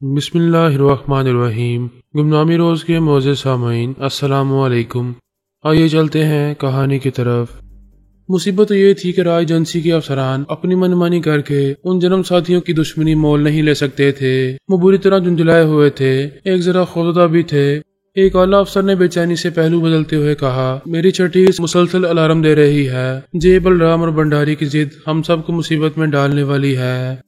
बिस्मिल्लाहिर्रहमानिर्रहीम। गुमनामी रोज़ के मोअज़्ज़ज़ सामईन, अस्सलामु अलैकुम। आइए चलते हैं कहानी की तरफ। मुसीबत तो ये थी कि राय एजेंसी के अफसरान अपनी मनमानी करके उन जन्म साथियों की दुश्मनी मोल नहीं ले सकते थे। वो बुरी तरह झुंझुलाए हुए थे, एक जरा खौफजदा भी थे। एक आला अफसर ने बेचैनी से पहलू बदलते हुए कहा, मेरी छठी मुसलसल अलार्म दे रही है। जे बलराम और भंडारी की जिद हम सबको मुसीबत में डालने वाली है।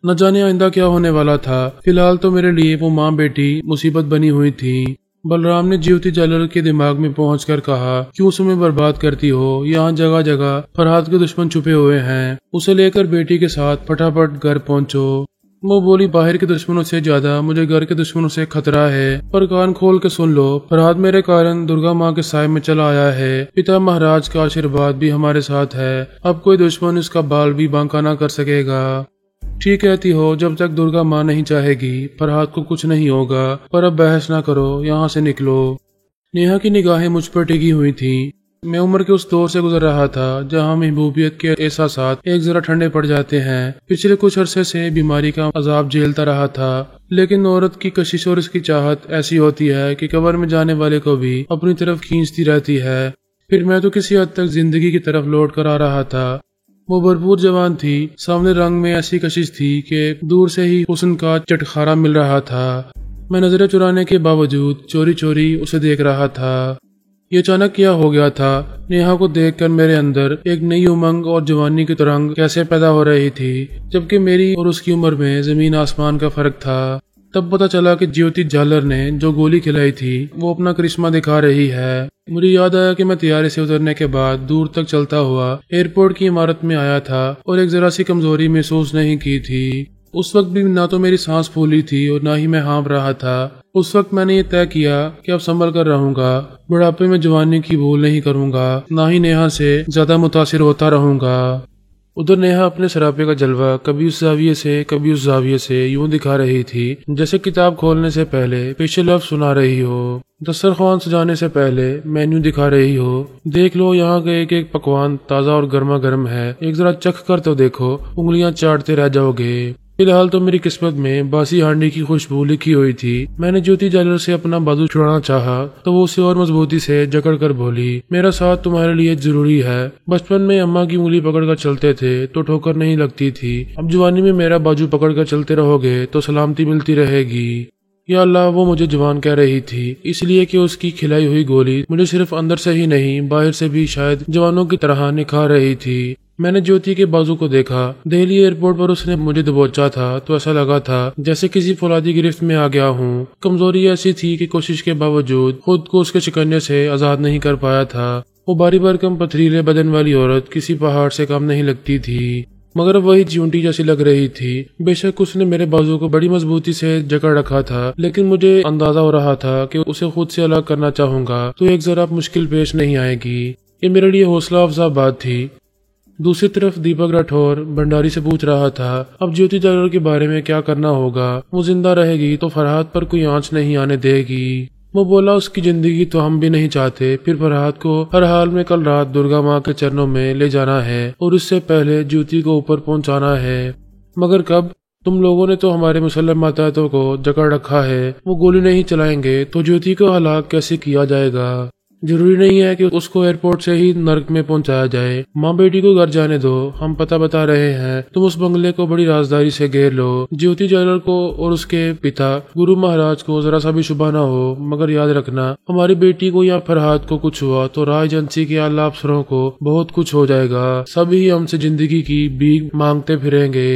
न जाने आइंदा क्या होने वाला था। फिलहाल तो मेरे लिए वो माँ बेटी मुसीबत बनी हुई थी। बलराम ने ज्योति जालर के दिमाग में पहुंचकर कहा, क्यों समय बर्बाद करती हो? यहाँ जगह जगह फरहाद के दुश्मन छुपे हुए हैं। उसे लेकर बेटी के साथ फटाफट घर पहुंचो। वो बोली, बाहर के दुश्मनों से ज्यादा मुझे घर के दुश्मनों से खतरा है। पर कान खोल के सुन लो, फरहाद मेरे कारण दुर्गा माँ के साय में चला आया है। पिता महाराज का आशीर्वाद भी हमारे साथ है। अब कोई दुश्मन इसका बाल भी बांका ना कर सकेगा। ठीक कहती हो, जब तक दुर्गा माँ नहीं चाहेगी फरहाद को कुछ नहीं होगा। पर अब बहस ना करो, यहाँ से निकलो। नेहा की निगाहें मुझ पर टिकी हुई थी। मैं उम्र के उस दौर से गुजर रहा था जहाँ महबूबियत के एहसासात एक जरा ठंडे पड़ जाते हैं। पिछले कुछ अरसे से बीमारी का अजाब झेलता रहा था, लेकिन औरत की कशिश और उसकी चाहत ऐसी होती है कि कब्र में जाने वाले को भी अपनी तरफ खींचती रहती है। फिर मैं तो किसी हद तक जिंदगी की तरफ लौट कर आ रहा था। वो भरपूर जवान थी, सामने रंग में ऐसी कशिश थी कि दूर से ही हुस्न का चटखारा मिल रहा था। मैं नजरें चुराने के बावजूद चोरी चोरी उसे देख रहा था। ये अचानक क्या हो गया था? नेहा को देखकर मेरे अंदर एक नई उमंग और जवानी की तरंग कैसे पैदा हो रही थी, जबकि मेरी और उसकी उम्र में जमीन आसमान का फर्क था। तब पता चला कि ज्योति जालर ने जो गोली खिलाई थी वो अपना करिश्मा दिखा रही है। मुझे याद आया कि मैं तैयारी से उतरने के बाद दूर तक चलता हुआ एयरपोर्ट की इमारत में आया था और एक जरा सी कमजोरी महसूस नहीं की थी। उस वक्त भी ना तो मेरी सांस फूली थी और ना ही मैं हाँफ रहा था। उस वक्त मैंने ये तय किया कि अब संभल कर रहूंगा। बुढ़ापे में जवानी की भूल नहीं करूंगा, ना ही नेहा से ज्यादा मुतासिर होता रहूंगा। उधर नेहा अपने सरापे का जलवा कभी उस जाविये से कभी उस जाविये से यूं दिखा रही थी जैसे किताब खोलने से पहले पीछे लफ्ज सुना रही हो, दस्तरखान सजाने से पहले मेन्यू दिखा रही हो। देख लो, यहाँ का एक एक पकवान ताज़ा और गर्मा गर्म है, एक जरा चख कर तो देखो, उंगलियां चाटते रह जाओगे। फिलहाल तो मेरी किस्मत में बासी हांडी की खुशबू लिखी हुई थी। मैंने ज्योति जालर से अपना बाजू छुड़ाना चाहा तो वो उसे और मजबूती से जकड़ कर बोली, मेरा साथ तुम्हारे लिए जरूरी है। बचपन में अम्मा की उंगली पकड़कर चलते थे तो ठोकर नहीं लगती थी। अब जवानी में मेरा बाजू पकड़कर चलते रहोगे तो सलामती मिलती रहेगी। या अल्लाह, वो मुझे जवान कह रही थी इसलिए कि उसकी खिलाई हुई गोली मुझे सिर्फ अंदर से ही नहीं बाहर से भी शायद जवानों की तरह निखार रही थी। मैंने ज्योति के बाजू को देखा। दिल्ली एयरपोर्ट पर उसने मुझे दबोचा था तो ऐसा लगा था जैसे किसी फौलादी गिरफ्त में आ गया हूँ। कमजोरी ऐसी थी कि कोशिश के बावजूद खुद को उसके शिकंजे से आजाद नहीं कर पाया था। वो बारी भरकम पथरीले बदन वाली औरत किसी पहाड़ से कम नहीं लगती थी, मगर वही चींटी जैसी लग रही थी। बेशक उसने मेरे बाजू को बड़ी मजबूती से जकड़ रखा था, लेकिन मुझे अंदाजा हो रहा था कि उसे खुद से अलग करना चाहूंगा तो एक जरा मुश्किल पेश नहीं आएगी। ये मेरे लिए हौसला अफजा बात थी। दूसरी तरफ दीपक राठौर भंडारी से पूछ रहा था, अब ज्योति जालर के बारे में क्या करना होगा? वो जिंदा रहेगी तो फरहाद पर कोई आंच नहीं आने देगी। वो बोला, उसकी जिंदगी तो हम भी नहीं चाहते। फिर फरहाद को हर हाल में कल रात दुर्गा माँ के चरणों में ले जाना है और उससे पहले ज्योति को ऊपर पहुंचाना है। मगर कब? तुम लोगों ने तो हमारे मुसल्लम माताहतों को जकड़ रखा है। वो गोली नहीं चलाएंगे तो ज्योति को हलाक कैसे किया जाएगा? जरूरी नहीं है कि उसको एयरपोर्ट से ही नर्क में पहुंचाया जाए। माँ बेटी को घर जाने दो, हम पता बता रहे हैं। तुम उस बंगले को बड़ी राजदारी से घेर लो। ज्योति जालर को और उसके पिता गुरु महाराज को जरा सा भी शुबा ना हो। मगर याद रखना, हमारी बेटी को या फरहाद को कुछ हुआ तो राय एजेंसी के आला अफसरों को बहुत कुछ हो जाएगा। सभी हमसे जिंदगी की भीख मांगते फिरेंगे।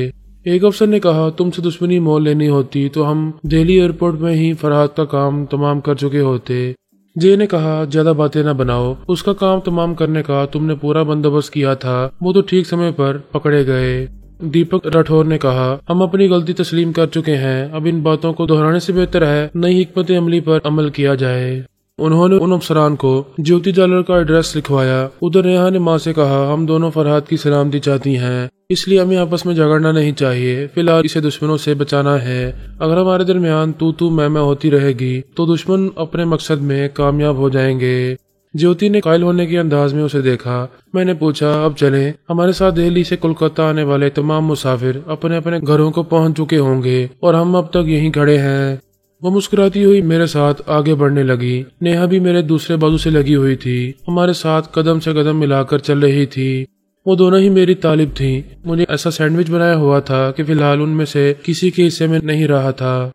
एक अफसर ने कहा, तुमसे दुश्मनी मोल लेनी होती तो हम दिल्ली एयरपोर्ट में ही फरहाद का काम तमाम कर चुके होते। जे ने कहा, ज्यादा बातें न बनाओ, उसका काम तमाम करने का तुमने पूरा बंदोबस्त किया था। वो तो ठीक समय पर पकड़े गए। दीपक राठौर ने कहा, हम अपनी गलती तस्लीम कर चुके हैं। अब इन बातों को दोहराने से बेहतर है नई हिकमत अमली पर अमल किया जाए। उन्होंने उन अफसरान को ज्योति जालर का एड्रेस लिखवाया। उधर नेहा ने माँ से कहा, हम दोनों फरहाद की सलामती चाहती हैं, इसलिए हमें आपस में झगड़ना नहीं चाहिए। फिलहाल इसे दुश्मनों से बचाना है। अगर हमारे दरमियान तू मैं होती रहेगी तो दुश्मन अपने मकसद में कामयाब हो जाएंगे। ज्योति ने कायल होने के अंदाज में उसे देखा। मैंने पूछा, अब चलें? हमारे साथ दिल्ली से कोलकाता आने वाले तमाम मुसाफिर अपने अपने घरों को पहुंच चुके होंगे और हम अब तक यहीं खड़े हैं। वो मुस्कुराती हुई मेरे साथ आगे बढ़ने लगी। नेहा भी मेरे दूसरे बाजू से लगी हुई थी, हमारे साथ कदम से कदम मिलाकर चल रही थी। वो दोनों ही मेरी तालिब थी। मुझे ऐसा सैंडविच बनाया हुआ था कि फिलहाल उनमें से किसी के हिस्से में नहीं रहा था।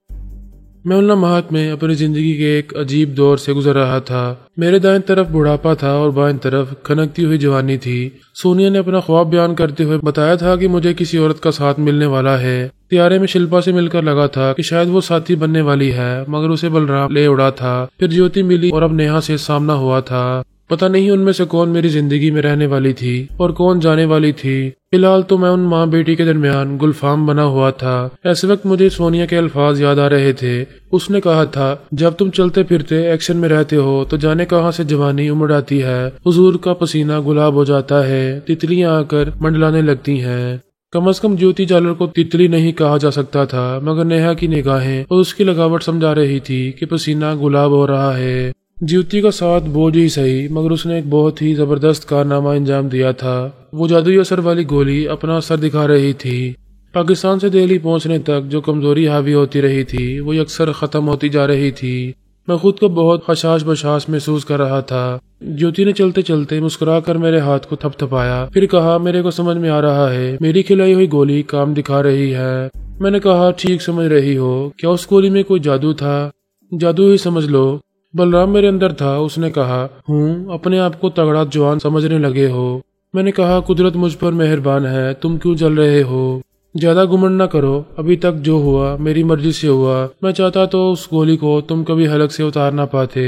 मैं उन लम्हात में अपनी जिंदगी के एक अजीब दौर से गुजर रहा था। मेरे दाएं तरफ बुढ़ापा था और बाएं तरफ खनकती हुई जवानी थी। सोनिया ने अपना ख्वाब बयान करते हुए बताया था कि मुझे किसी औरत का साथ मिलने वाला है। त्यारे में शिल्पा से मिलकर लगा था कि शायद वो साथी बनने वाली है, मगर उसे बलराम ले उड़ा था। फिर ज्योति मिली और अब नेहा से सामना हुआ था। पता नहीं उनमें से कौन मेरी जिंदगी में रहने वाली थी और कौन जाने वाली थी। फिलहाल तो मैं उन माँ बेटी के दरमियान गुलफाम बना हुआ था। ऐसे वक्त मुझे सोनिया के अल्फाज याद आ रहे थे। उसने कहा था, जब तुम चलते फिरते एक्शन में रहते हो तो जाने कहाँ से जवानी उमड़ आती है, हुजूर का पसीना गुलाब हो जाता है, तितलियां आकर मंडलाने लगती हैं। कम से कम ज्योति जालर को तितली नहीं कहा जा सकता था, मगर नेहा की निगाहें और उसकी लगावट समझा रही थी कि पसीना गुलाब हो रहा है। ज्योति का साथ बोझ ही सही, मगर उसने एक बहुत ही जबरदस्त कारनामा अंजाम दिया था। वो जादुई असर वाली गोली अपना असर दिखा रही थी। पाकिस्तान से दिल्ली पहुंचने तक जो कमजोरी हावी होती रही थी वो अक्सर खत्म होती जा रही थी। मैं खुद को बहुत हशाश बशाश महसूस कर रहा था। ज्योति ने चलते चलते मुस्कुराकर मेरे हाथ को थपथपाया, फिर कहा, मेरे को समझ में आ रहा है, मेरी खिलाई हुई गोली काम दिखा रही है। मैंने कहा, ठीक समझ रही हो? क्या उस गोली में कोई जादू था? जादू ही समझ लो। बलराम मेरे अंदर था। उसने कहा, अपने आप को तगड़ा जवान समझने लगे हो। मैंने कहा, कुदरत मुझ पर मेहरबान है, तुम क्यों जल रहे हो? ज्यादा घुमंड न करो, अभी तक जो हुआ मेरी मर्जी से हुआ। मैं चाहता तो उस गोली को तुम कभी हलक से उतार ना पाते।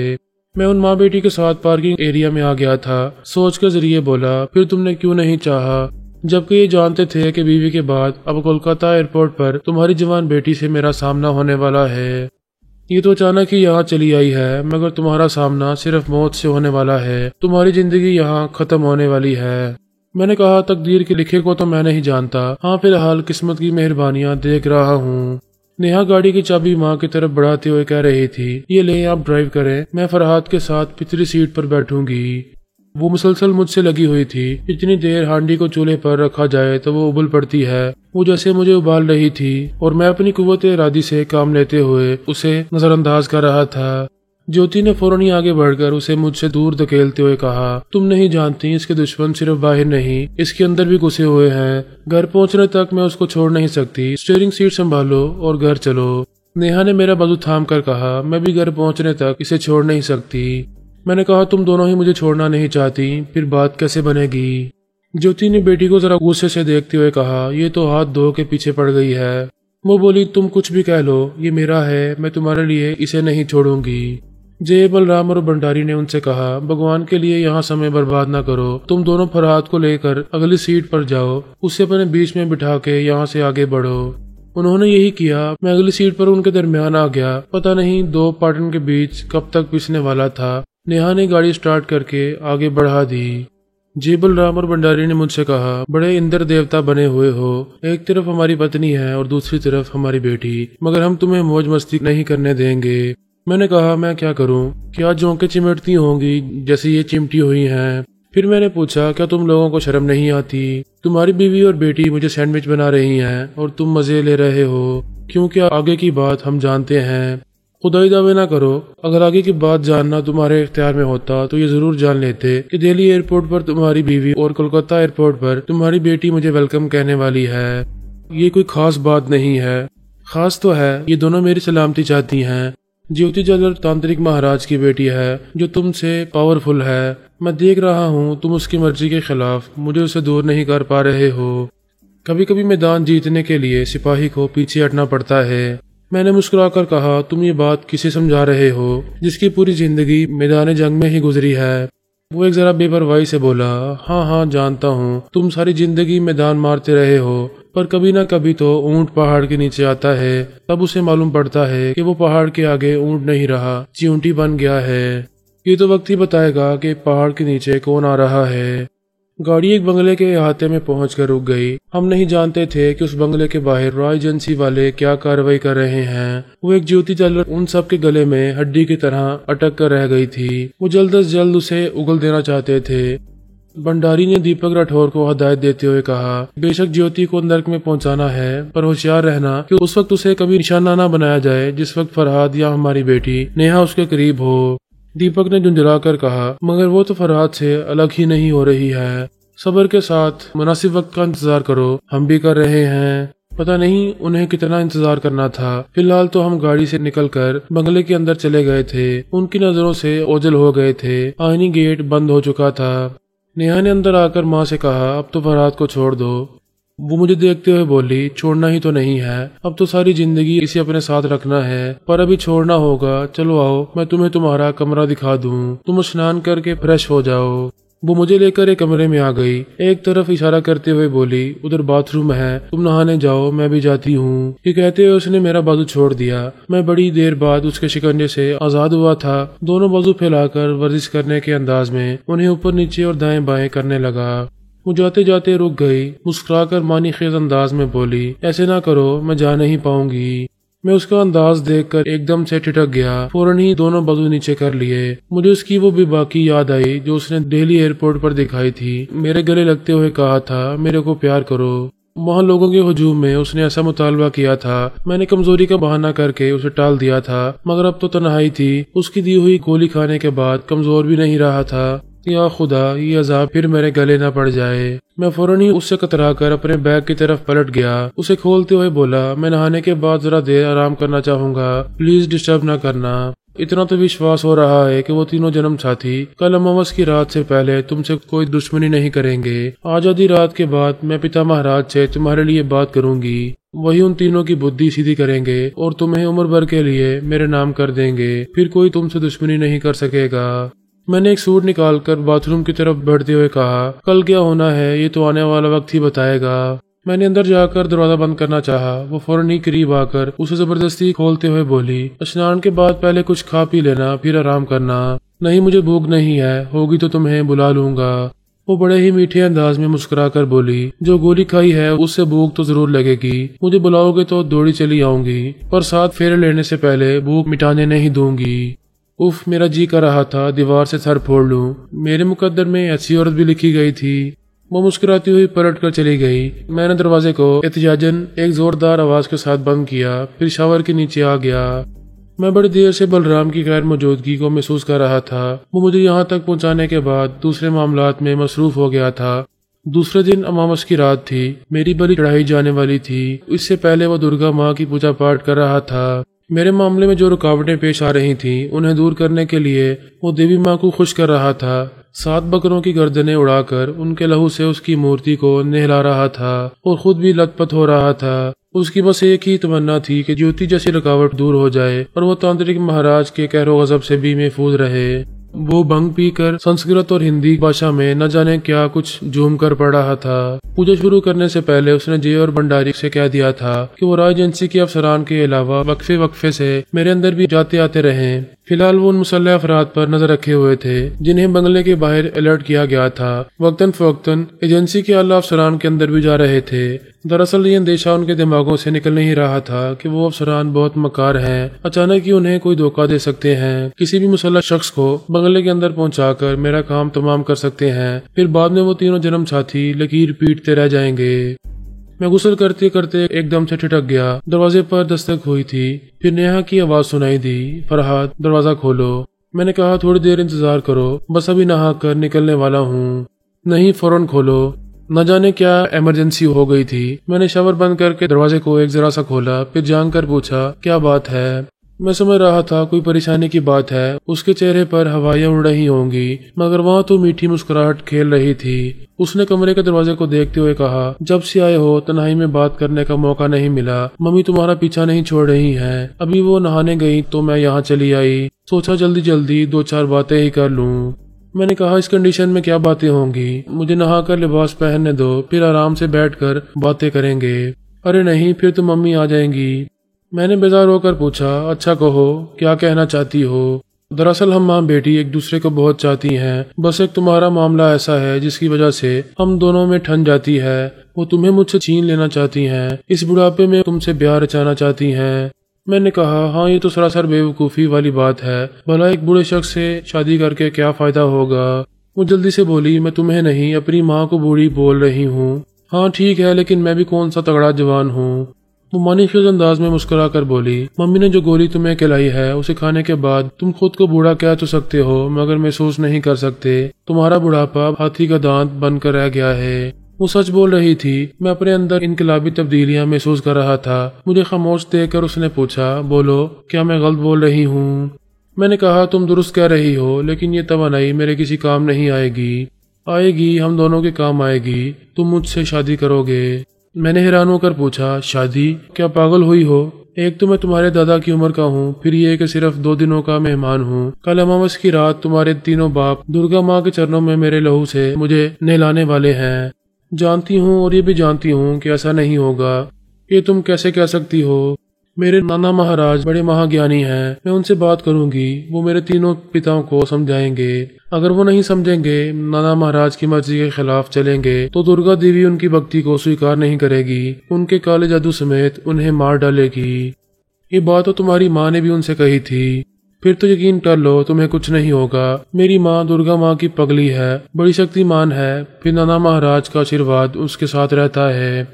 मैं उन माँ बेटी के साथ पार्किंग एरिया में आ गया था। सोच के जरिए बोला, फिर तुमने क्यों नहीं चाहा, जबकि ये जानते थे कि बीवी के बाद अब कोलकाता एयरपोर्ट पर तुम्हारी जवान बेटी से मेरा सामना होने वाला है। ये तो अचानक ही यहाँ चली आई है, मगर तुम्हारा सामना सिर्फ मौत से होने वाला है। तुम्हारी जिंदगी यहाँ खत्म होने वाली है। मैंने कहा, तकदीर के लिखे को तो मैं नहीं जानता, हाँ फिलहाल किस्मत की मेहरबानियां देख रहा हूँ। नेहा गाड़ी की चाबी माँ की तरफ बढ़ाते हुए कह रही थी, ये ले आप ड्राइव करें, मैं फरहाद के साथ पिछली सीट पर बैठूंगी। वो मुसलसल मुझसे लगी हुई थी। इतनी देर हांडी को चूल्हे पर रखा जाए तो वो उबल पड़ती है। वो जैसे मुझे उबाल रही थी और मैं अपनी कुव्वत इरादी से काम लेते हुए उसे नजरअंदाज कर रहा था। ज्योति ने फौरन ही आगे बढ़कर उसे मुझसे दूर धकेलते हुए कहा, तुम नहीं जानती इसके दुश्मन सिर्फ बाहर नहीं, इसके अंदर भी घुसे हुए हैं। घर पहुंचने तक मैं उसको छोड़ नहीं सकती। स्टीयरिंग सीट संभालो और घर चलो। नेहा ने मेरा बाजू थाम कर कहा, मैं भी घर पहुंचने तक इसे छोड़ नहीं सकती। मैंने कहा, तुम दोनों ही मुझे छोड़ना नहीं चाहती, फिर बात कैसे बनेगी? ज्योति ने बेटी को जरा गुस्से से देखते हुए कहा, ये तो हाथ धो के पीछे पड़ गई है। वो बोली, तुम कुछ भी कह लो, ये मेरा है, मैं तुम्हारे लिए इसे नहीं छोड़ूंगी। जय बलराम और भंडारी ने उनसे कहा, भगवान के लिए यहाँ समय बर्बाद ना करो, तुम दोनों फरहाद को लेकर अगली सीट पर जाओ, उसे अपने बीच में बिठा के यहाँ से आगे बढ़ो। उन्होंने यही किया। मैं अगली सीट पर उनके दरमियान आ गया। पता नहीं दो पार्टन के बीच कब तक पिसने वाला था। नेहा ने गाड़ी स्टार्ट करके आगे बढ़ा दी। जी बलराम और भंडारी ने मुझसे कहा, बड़े इंद्र देवता बने हुए हो, एक तरफ हमारी पत्नी है और दूसरी तरफ हमारी बेटी, मगर हम तुम्हें मौज मस्ती नहीं करने देंगे। मैंने कहा, मैं क्या करूं? क्या जोंके चिमटती होंगी जैसे ये चिमटी हुई हैं? फिर मैंने पूछा, क्या तुम लोगों को शर्म नहीं आती? तुम्हारी बीवी और बेटी मुझे सैंडविच बना रही हैं और तुम मजे ले रहे हो, क्योंकि आगे की बात हम जानते हैं। खुदाई दावे ना करो, अगर आगे की बात जानना तुम्हारे इख्तियार में होता तो ये जरूर जान लेते कि दिल्ली एयरपोर्ट पर तुम्हारी बीवी और कोलकाता एयरपोर्ट पर तुम्हारी बेटी मुझे वेलकम कहने वाली है। ये कोई खास बात नहीं है। खास तो है, ये दोनों मेरी सलामती चाहती हैं। ज्योति जालर तांत्रिक महाराज की बेटी है जो तुमसे पावरफुल है। मैं देख रहा हूँ तुम उसकी मर्जी के खिलाफ मुझे उसे दूर नहीं कर पा रहे हो। कभी कभी मैदान जीतने के लिए सिपाही को पीछे हटना पड़ता है। मैंने मुस्कुराकर कहा, तुम ये बात किसे समझा रहे हो जिसकी पूरी जिंदगी मैदान जंग में ही गुजरी है? वो एक जरा बेपरवाही से बोला, हाँ हाँ जानता हूँ, तुम सारी जिंदगी मैदान मारते रहे हो, पर कभी ना कभी तो ऊंट पहाड़ के नीचे आता है, तब उसे मालूम पड़ता है कि वो पहाड़ के आगे ऊंट नहीं रहा, चींटी बन गया है। ये तो वक्त ही बताएगा कि पहाड़ के नीचे कौन आ रहा है। गाड़ी एक बंगले के अहाते में पहुंचकर रुक गई। हम नहीं जानते थे कि उस बंगले के बाहर रॉय एजेंसी वाले क्या कार्रवाई कर रहे हैं। वो एक ज्योति जलकर उन सब के गले में हड्डी की तरह अटक कर रह गई थी। वो जल्द से जल्द उसे उगल देना चाहते थे। भंडारी ने दीपक राठौर को हिदायत देते हुए कहा, बेशक ज्योति को नर्क में पहुंचाना है, पर होशियार रहना कि उस वक्त उसे कभी निशाना न बनाया जाए जिस वक्त फरहाद या हमारी बेटी नेहा उसके करीब हो। दीपक ने झुंझला कर कहा, मगर वो तो फरहाद से अलग ही नहीं हो रही है। सब्र के साथ मुनासिब वक्त का इंतजार करो, हम भी कर रहे हैं। पता नहीं उन्हें कितना इंतजार करना था। फिलहाल तो हम गाड़ी से निकलकर बंगले के अंदर चले गए थे। उनकी नजरों से ओझल हो गए थे। आईनी गेट बंद हो चुका था। नेहा ने अंदर आकर माँ से कहा, अब तो फरहाद को छोड़ दो। वो मुझे देखते हुए बोली, छोड़ना ही तो नहीं है, अब तो सारी जिंदगी इसे अपने साथ रखना है, पर अभी छोड़ना होगा। चलो आओ, मैं तुम्हें तुम्हारा कमरा दिखा दूं, तुम स्नान करके फ्रेश हो जाओ। वो मुझे लेकर एक कमरे में आ गई। एक तरफ इशारा करते हुए बोली, उधर बाथरूम है, तुम नहाने जाओ, मैं भी जाती हूँ। ये कहते हुए उसने मेरा बाजू छोड़ दिया। मैं बड़ी देर बाद उसके शिकंजे से आजाद हुआ था। दोनों बाजू फैलाकर वर्जिश करने के अंदाज में उन्हें ऊपर नीचे और दाएं बाएं करने लगा। वो जाते जाते रुक गई। मुस्कुराकर मानी खेज अंदाज में बोली, ऐसे ना करो, मैं जा नहीं पाऊंगी। मैं उसका अंदाज देखकर एकदम से ठिठक गया। फौरन ही दोनों बाजू नीचे कर लिए। मुझे उसकी वो बेबाकी याद आई जो उसने दिल्ली एयरपोर्ट पर दिखाई थी। मेरे गले लगते हुए कहा था, मेरे को प्यार करो। वहाँ लोगों के हुजूम में उसने ऐसा मुतालबा किया था। मैंने कमजोरी का बहाना करके उसे टाल दिया था, मगर अब तो तन्हाई थी। उसकी दी हुई गोली खाने के बाद कमजोर भी नहीं रहा था। या खुदा, ये अजाब फिर मेरे गले न पड़ जाए। मैं फौरन ही उससे कतराकर अपने बैग की तरफ पलट गया। उसे खोलते हुए बोला, मैं नहाने के बाद जरा देर आराम करना चाहूंगा, प्लीज डिस्टर्ब न करना। इतना तो विश्वास हो रहा है कि वो तीनों जन्म साथी कल अमावस की रात से पहले तुमसे कोई दुश्मनी नहीं करेंगे। आज आधी रात के बाद मैं पिता महाराज से तुम्हारे लिए बात करूंगी। वही उन तीनों की बुद्धि सीधी करेंगे और तुम्हें उम्र भर के लिए मेरे नाम कर देंगे। फिर कोई तुमसे दुश्मनी नहीं कर सकेगा। मैंने एक सूट निकालकर बाथरूम की तरफ बढ़ते हुए कहा, कल क्या होना है ये तो आने वाला वक्त ही बताएगा। मैंने अंदर जाकर दरवाजा बंद करना चाहा। वो फौरन ही करीब आकर उसे जबरदस्ती खोलते हुए बोली, स्नान के बाद पहले कुछ खा पी लेना, फिर आराम करना। नहीं, मुझे भूख नहीं है, होगी तो तुम्हें बुला लूंगा। वो बड़े ही मीठे अंदाज में मुस्कुराकर बोली, जो गोली खाई है उससे भूख तो जरूर लगेगी। मुझे बुलाओगे तो दौड़ी चली आऊंगी, पर साथ फेरे लेने से पहले भूख मिटाने नहीं दूंगी। उफ, मेरा जी कर रहा था दीवार से सर फोड़ लूं। मेरे मुकद्दर में ऐसी औरत भी लिखी गई थी। वो मुस्कुराती हुई पलट कर चली गई। मैंने दरवाजे को एहतियाजन एक जोरदार आवाज के साथ बंद किया, फिर शावर के नीचे आ गया। मैं बड़ी देर से बलराम की गैर मौजूदगी को महसूस कर रहा था। वो मुझे यहाँ तक पहुँचाने के बाद दूसरे मामलात में मसरूफ हो गया था। दूसरे दिन अमावस की रात थी। मेरी बलि चढ़ाई जाने वाली थी। इससे पहले वो दुर्गा माँ की पूजा पाठ कर रहा था। मेरे मामले में जो रुकावटें पेश आ रही थीं, उन्हें दूर करने के लिए वो देवी माँ को खुश कर रहा था। 7 बकरों की गर्दनें उड़ाकर उनके लहू से उसकी मूर्ति को नहला रहा था और खुद भी लथपथ हो रहा था। उसकी बस एक ही तमन्ना थी कि ज्योति जैसी रुकावट दूर हो जाए और वो तांत्रिक महाराज के कहरो गजब से भी महफूज रहे। वो भंग पीकर संस्कृत और हिंदी भाषा में न जाने क्या कुछ झूम कर पढ़ रहा था। पूजा शुरू करने से पहले उसने जय और भंडारी से कह दिया था कि वो रॉय एजेंसी के अफसरान के अलावा वक्फे वक्फे से मेरे अंदर भी जाते आते रहे। फिलहाल वो उन मुसल्लह अफराद पर नजर रखे हुए थे जिन्हें बंगले के बाहर अलर्ट किया गया था। वक्तन फवक्तन एजेंसी के आला अफसरान के अंदर भी जा रहे थे। दरअसल ये अंदेशा उनके दिमागों से निकल नहीं रहा था कि वो अफसरान बहुत मकार हैं। अचानक ही उन्हें कोई धोखा दे सकते हैं। किसी भी मुसल्लह शख्स को बंगले के अंदर पहुंचाकर मेरा काम तमाम कर सकते हैं। फिर बाद में वो तीनों जन्म साथी लकीर पीटते रह जाएंगे। मैं गुस्ल करते करते एकदम से ठिठक गया। दरवाजे पर दस्तक हुई थी। फिर नेहा की आवाज सुनाई दी, फरहाद दरवाजा खोलो। मैंने कहा, थोड़ी देर इंतजार करो, बस अभी नहा कर निकलने वाला हूँ। नहीं, फौरन खोलो। न जाने क्या इमरजेंसी हो गई थी। मैंने शावर बंद करके दरवाजे को एक जरा सा खोला, फिर जान कर पूछा, क्या बात है। मैं समझ रहा था कोई परेशानी की बात है। उसके चेहरे पर हवाइयां उड़ रही होंगी, मगर वहाँ तो मीठी मुस्कुराहट खेल रही थी। उसने कमरे के दरवाजे को देखते हुए कहा, जब से आए हो तन्हाई में बात करने का मौका नहीं मिला। मम्मी तुम्हारा पीछा नहीं छोड़ रही हैं। अभी वो नहाने गई तो मैं यहाँ चली आई। सोचा जल्दी जल्दी 2-4 बातें ही कर लूँ। मैंने कहा, इस कंडीशन में क्या बातें होंगी, मुझे नहाकर लिबास पहनने दो, फिर आराम से बैठकर बातें करेंगे। अरे नहीं, फिर तो मम्मी आ जाएंगी। मैंने बेजार होकर पूछा, अच्छा कहो, क्या कहना चाहती हो। दरअसल हम माँ बेटी एक दूसरे को बहुत चाहती हैं। बस एक तुम्हारा मामला ऐसा है जिसकी वजह से हम दोनों में ठन जाती है। वो तुम्हें मुझसे छीन लेना चाहती हैं। इस बुढ़ापे में तुमसे ब्याह रचाना चाहती हैं। मैंने कहा, हाँ ये तो सरासर बेवकूफ़ी वाली बात है। भला एक बूढ़े शख्स से शादी करके क्या फ़ायदा होगा। वो जल्दी से बोली, मैं तुम्हें नहीं अपनी माँ को बूढ़ी बोल रही हूँ। हाँ ठीक है, लेकिन मैं भी कौन सा तगड़ा जवान हूँ। वो मानीखेज अंदाज में मुस्कुरा कर बोली, मम्मी ने जो गोली तुम्हें खिलाई है उसे खाने के बाद तुम खुद को बूढ़ा कह तो सकते हो मगर महसूस नहीं कर सकते। तुम्हारा बुढ़ापा हाथी का दांत बनकर रह गया है। वो सच बोल रही थी। मैं अपने अंदर इनकलाबी तब्दीलियां महसूस कर रहा था। मुझे खामोश देखकर उसने पूछा, बोलो क्या मैं गलत बोल रही हूँ। मैंने कहा, तुम दुरुस्त कह रही हो, लेकिन ये तवानाई मेरे किसी काम नहीं आएगी। आएगी, हम दोनों के काम आएगी। तुम मुझसे शादी करोगे। मैंने हैरान होकर पूछा, शादी? क्या पागल हुई हो? एक तो मैं तुम्हारे दादा की उम्र का हूँ, फिर ये कि सिर्फ 2 दिनों का मेहमान हूँ। कल अमावस की रात तुम्हारे तीनों बाप दुर्गा माँ के चरणों में मेरे लहू से मुझे नहलाने वाले हैं। जानती हूँ और ये भी जानती हूँ कि ऐसा नहीं होगा। ये तुम कैसे कह सकती हो? मेरे नाना महाराज बड़े महाज्ञानी हैं। मैं उनसे बात करूंगी, वो मेरे तीनों पिताओं को समझाएंगे। अगर वो नहीं समझेंगे, नाना महाराज की मर्जी के खिलाफ चलेंगे, तो दुर्गा देवी उनकी भक्ति को स्वीकार नहीं करेगी। उनके काले जादू समेत उन्हें मार डालेगी। ये बात तो तुम्हारी माँ ने भी उनसे कही थी। फिर तो यकीन कर लो, तुम्हें कुछ नहीं होगा। मेरी माँ दुर्गा माँ की पगली है, बड़ी शक्तिमान है। फिर नाना महाराज का आशीर्वाद उसके साथ रहता है।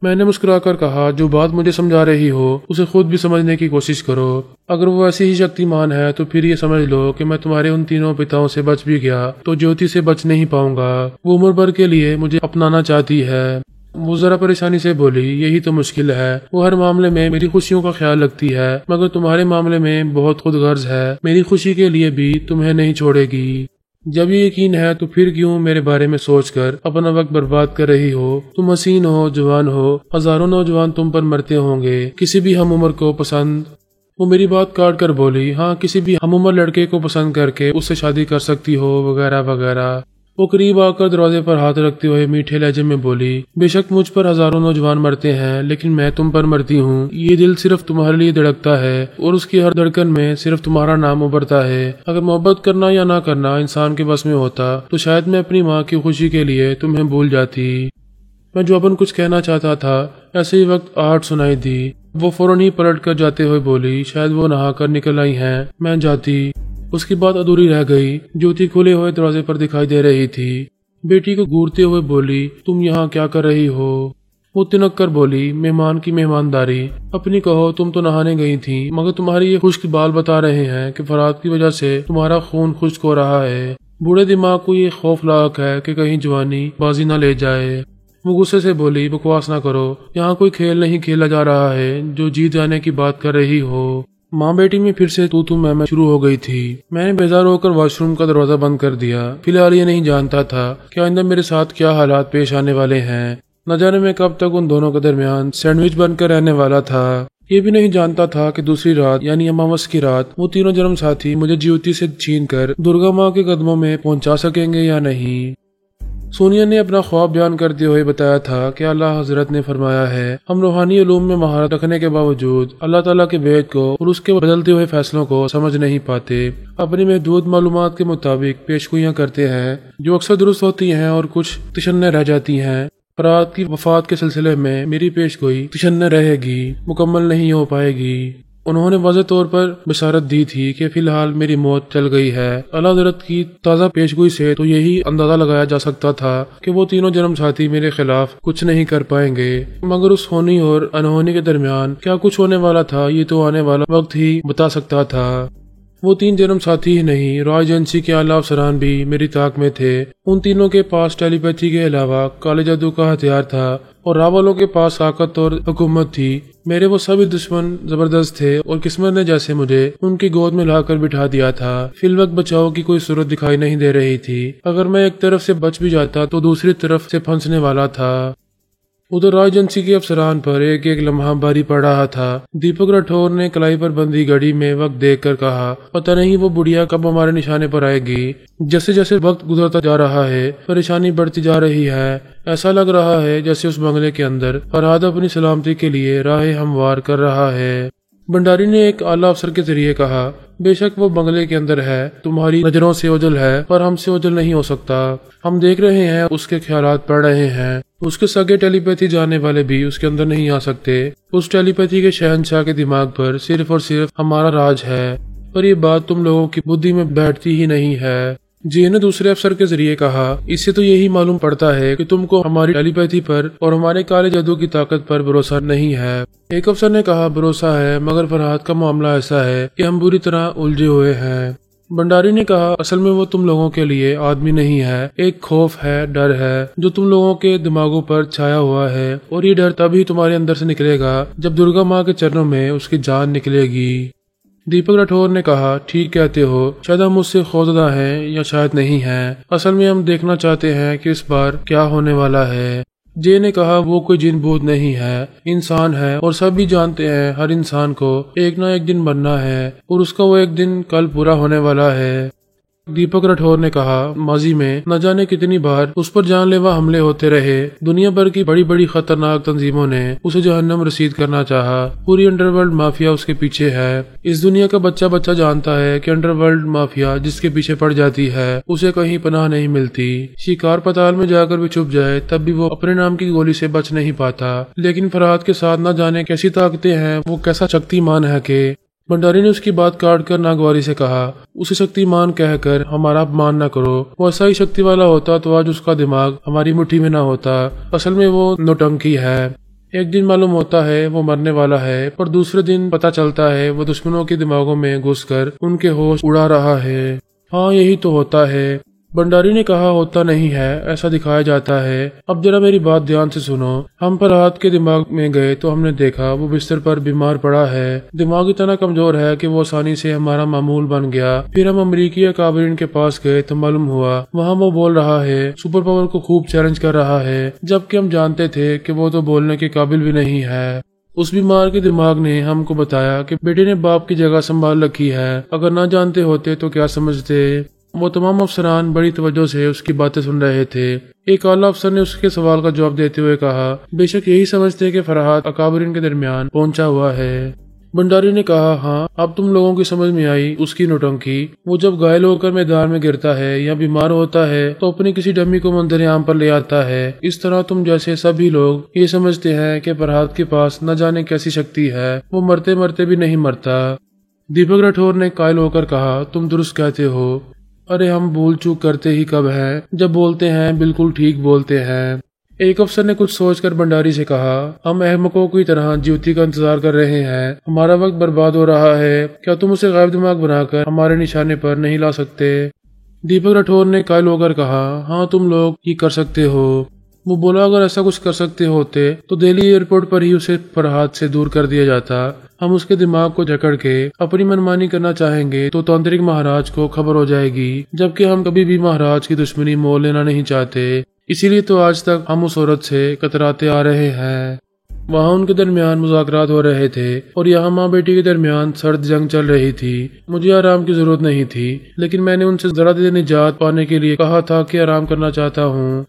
मैंने मुस्कुराकर कहा, जो बात मुझे समझा रही हो उसे खुद भी समझने की कोशिश करो। अगर वो ऐसी ही शक्तिमान है तो फिर ये समझ लो कि मैं तुम्हारे उन तीनों पिताओं से बच भी गया तो ज्योति से बच नहीं पाऊंगा। वो उम्र भर के लिए मुझे अपनाना चाहती है। वो जरा परेशानी से बोली, यही तो मुश्किल है। वो हर मामले में मेरी खुशियों का ख्याल रखती है, मगर तुम्हारे मामले में बहुत खुदगर्ज है। मेरी खुशी के लिए भी तुम्हें नहीं छोड़ेगी। जब ये यकीन है तो फिर क्यों मेरे बारे में सोचकर अपना वक्त बर्बाद कर रही हो? तुम हसीन हो, जवान हो, हजारों नौजवान तुम पर मरते होंगे। किसी भी हम उम्र को पसंद। वो मेरी बात काट कर बोली, हाँ किसी भी हम उम्र लड़के को पसंद करके उससे शादी कर सकती हो, वगैरह वगैरह। वो करीब आकर दरवाजे पर हाथ रखते हुए मीठे लहजे में बोली, बेशक मुझ पर हजारों नौजवान मरते हैं, लेकिन मैं तुम पर मरती हूँ। ये दिल सिर्फ तुम्हारे लिए धड़कता है और उसकी हर धड़कन में सिर्फ तुम्हारा नाम उभरता है। अगर मोहब्बत करना या ना करना इंसान के बस में होता तो शायद मैं अपनी माँ की खुशी के लिए तुम्हें भूल जाती। मैं जो अपन कुछ कहना चाहता था, ऐसे ही वक्त आहट सुनाई दी। वो फौरन ही पलट कर जाते हुए बोली, शायद वो नहाकर निकल आई हैं, मैं जाती। उसकी बात अधूरी रह गई। ज्योति खुले हुए दरवाजे पर दिखाई दे रही थी। बेटी को घूरते हुए बोली, तुम यहाँ क्या कर रही हो? वो तिनक कर बोली, मेहमान की मेहमानदारी। अपनी कहो, तुम तो नहाने गई थी, मगर तुम्हारे ये खुश्क बाल बता रहे हैं कि फराद की वजह से तुम्हारा खून खुश्क हो रहा है। बूढ़े दिमाग को ये खौफनाक है कि कहीं जवानी बाजी न ले जाए। वो गुस्से से बोली, बकवास ना करो, यहाँ कोई खेल नहीं खेला जा रहा है जो जीत जाने की बात कर रही हो। माँ बेटी में फिर से तू मैं शुरू हो गई थी। मैंने बेजार होकर वॉशरूम का दरवाजा बंद कर दिया। फिलहाल ये नहीं जानता था कि आइंदा मेरे साथ क्या हालात पेश आने वाले हैं। न जाने मैं कब तक उन दोनों के दरमियान सैंडविच बनकर रहने वाला था। ये भी नहीं जानता था कि दूसरी रात यानी अमावस की रात वो तीनों जन्म साथी मुझे ज्योति से छीनकर दुर्गा माँ के कदमों में पहुंचा सकेंगे या नहीं। सोनिया ने अपना ख्वाब बयान करते हुए बताया था कि अल्लाह हजरत ने फरमाया है, हम रूहानी उलूम में महारत रखने के बावजूद अल्लाह ताला के वेद को और उसके बदलते हुए फैसलों को समझ नहीं पाते। अपनी महदूद मालूमात के मुताबिक पेशगोइयां करते हैं जो अक्सर दुरुस्त होती हैं और कुछ तिशन्ने रह जाती हैं। फराद की वफात के सिलसिले में मेरी पेशगोई तिशन्ने रहेगी, मुकम्मल नहीं हो पाएगी। उन्होंने वाज़ेह तौर पर बशारत दी थी कि फिलहाल मेरी मौत चल गई है। अल्लाह हज़रत की ताज़ा पेशगोई से तो यही अंदाजा लगाया जा सकता था कि वो तीनों जन्म साथी मेरे खिलाफ कुछ नहीं कर पाएंगे, मगर उस होनी और अनहोनी के दरमियान क्या कुछ होने वाला था ये तो आने वाला वक्त ही बता सकता था। वो 3 जन्म साथी ही नहीं, रॉय एजेंसी के आला अफसरान भी मेरी ताक में थे। उन तीनों के पास टेलीपैथी के अलावा काले जादू का हथियार था और रावलों के पास ताकत और हुकूमत थी। मेरे वो सभी दुश्मन जबरदस्त थे और किस्मत ने जैसे मुझे उनकी गोद में लाकर बिठा दिया था। फिलवक्त बचाव की कोई सूरत दिखाई नहीं दे रही थी। अगर मैं एक तरफ से बच भी जाता तो दूसरी तरफ से फंसने वाला था। उधर रॉय एजेंसी के अफसरान पर एक एक लम्हा भारी पड़ रहा था। दीपक राठौर ने कलाई पर बंधी घड़ी में वक्त देखकर कहा, पता नहीं वो बुढ़िया कब हमारे निशाने पर आएगी। जैसे जैसे वक्त गुजरता जा रहा है परेशानी बढ़ती जा रही है। ऐसा लग रहा है जैसे उस बंगले के अंदर फरहाद अपनी सलामती के लिए राहें हमवार कर रहा है। भंडारी ने एक आला अफसर के जरिए कहा, बेशक वो बंगले के अंदर है, तुम्हारी नजरों से ओझल है, पर हमसे ओझल नहीं हो सकता। हम देख रहे हैं, उसके ख्यालात पढ़ रहे हैं। उसके सगे टेलीपैथी जानने वाले भी उसके अंदर नहीं आ सकते। उस टेलीपैथी के शहंशाह के दिमाग पर सिर्फ और सिर्फ हमारा राज है। पर ये बात तुम लोगों की बुद्धि में बैठती ही नहीं है। जी ने दूसरे अफसर के जरिए कहा, इससे तो यही मालूम पड़ता है कि तुमको हमारी टेलीपैथी पर और हमारे काले जादू की ताकत पर भरोसा नहीं है। एक अफसर ने कहा, भरोसा है, मगर फरहाद का मामला ऐसा है कि हम बुरी तरह उलझे हुए हैं। भंडारी ने कहा, असल में वो तुम लोगों के लिए आदमी नहीं है, एक खौफ है, डर है जो तुम लोगों के दिमागों पर छाया हुआ है, और ये डर तभी तुम्हारे अंदर से निकलेगा जब दुर्गा माँ के चरणों में उसकी जान निकलेगी। दीपक राठौर ने कहा, ठीक कहते हो, शायद हम उससे खौफजदा हैं या शायद नहीं हैं। असल में हम देखना चाहते हैं कि इस बार क्या होने वाला है। जे ने कहा, वो कोई जिन भूत नहीं है, इंसान है, और सभी जानते हैं हर इंसान को एक ना एक दिन मरना है, और उसका वो एक दिन कल पूरा होने वाला है। दीपक राठौर ने कहा, माजी में न जाने कितनी बार उस पर जानलेवा हमले होते रहे। दुनिया भर की बड़ी बड़ी खतरनाक तंजीमों ने उसे जहन्नम रसीद करना चाहा। पूरी अंडरवर्ल्ड माफिया उसके पीछे है। इस दुनिया का बच्चा बच्चा जानता है कि अंडरवर्ल्ड माफिया जिसके पीछे पड़ जाती है उसे कहीं पनाह नहीं मिलती। शिकार पताल में जाकर भी छुप जाए तब भी वो अपने नाम की गोली से बच नहीं पाता। लेकिन फरहाद के साथ न जाने कैसी ताकतें हैं, वो कैसा शक्तिमान है कि भंडारी ने उसकी बात काटकर नागवारी से कहा, उसे शक्तिमान कहकर हमारा अपमान न करो। वो ऐसा ही शक्ति वाला होता तो आज उसका दिमाग हमारी मुट्ठी में न होता। असल में वो नौटंकी है। एक दिन मालूम होता है वो मरने वाला है, पर दूसरे दिन पता चलता है वो दुश्मनों के दिमागों में घुसकर उनके होश उड़ा रहा है। हाँ, यही तो होता है। भंडारी ने कहा, होता नहीं है, ऐसा दिखाया जाता है। अब जरा मेरी बात ध्यान से सुनो। हम फरहाद के दिमाग में गए तो हमने देखा वो बिस्तर पर बीमार पड़ा है। दिमाग इतना कमजोर है कि वो आसानी से हमारा मामूल बन गया। फिर हम अमरीकी अकाबरीन के पास गए तो मालूम हुआ वहाँ वो बोल रहा है, सुपर पावर को खूब चैलेंज कर रहा है, जबकि हम जानते थे कि वो तो बोलने के काबिल भी नहीं है। उस बीमार के दिमाग ने हमको बताया कि बेटे ने बाप की जगह संभाल रखी है। अगर ना जानते होते तो क्या समझते। वो तमाम अफसरान बड़ी तवज्जो से उसकी बातें सुन रहे थे। एक आला अफसर ने उसके सवाल का जवाब देते हुए कहा, बेशक यही समझते कि फरहाद अकाबरीन के दरमियान पहुंचा हुआ है। भंडारी ने कहा, हाँ, अब तुम लोगों की समझ में आई उसकी नौटंकी। वो जब घायल होकर मैदान में गिरता है या बीमार होता है तो अपनी किसी डमी को मंजर-ए-आम पर ले आता है। इस तरह तुम जैसे सभी लोग ये समझते हैं कि फरहाद के पास न जाने कैसी शक्ति है, वो मरते मरते भी नहीं मरता। दीपक राठौर ने कायल होकर कहा, तुम दुरुस्त कहते हो। अरे हम भूल चूक करते ही कब है, जब बोलते हैं बिल्कुल ठीक बोलते हैं। एक अफसर ने कुछ सोचकर भंडारी से कहा, हम अहमकों की तरह ज्योति का इंतजार कर रहे हैं, हमारा वक्त बर्बाद हो रहा है। क्या तुम उसे गायब दिमाग बनाकर हमारे निशाने पर नहीं ला सकते? दीपक राठौर ने कायल होकर कहा, हाँ, तुम लोग ही कर सकते हो। वो बोला, अगर ऐसा कुछ कर सकते होते तो दिल्ली एयरपोर्ट पर ही उसे फरहाद से दूर कर दिया जाता। हम उसके दिमाग को जकड़ के अपनी मनमानी करना चाहेंगे तो तांत्रिक महाराज को खबर हो जाएगी, जबकि हम कभी भी महाराज की दुश्मनी मोल लेना नहीं चाहते। इसीलिए तो आज तक हम उस औरत से कतराते आ रहे हैं। वहाँ उनके दरमियान मुज़ाकरात हो रहे थे और यहाँ माँ बेटी के दरमियान सर्द जंग चल रही थी। मुझे आराम की जरूरत नहीं थी, लेकिन मैंने उनसे जरा देर निजात पाने के लिए कहा था कि आराम करना चाहता हूँ।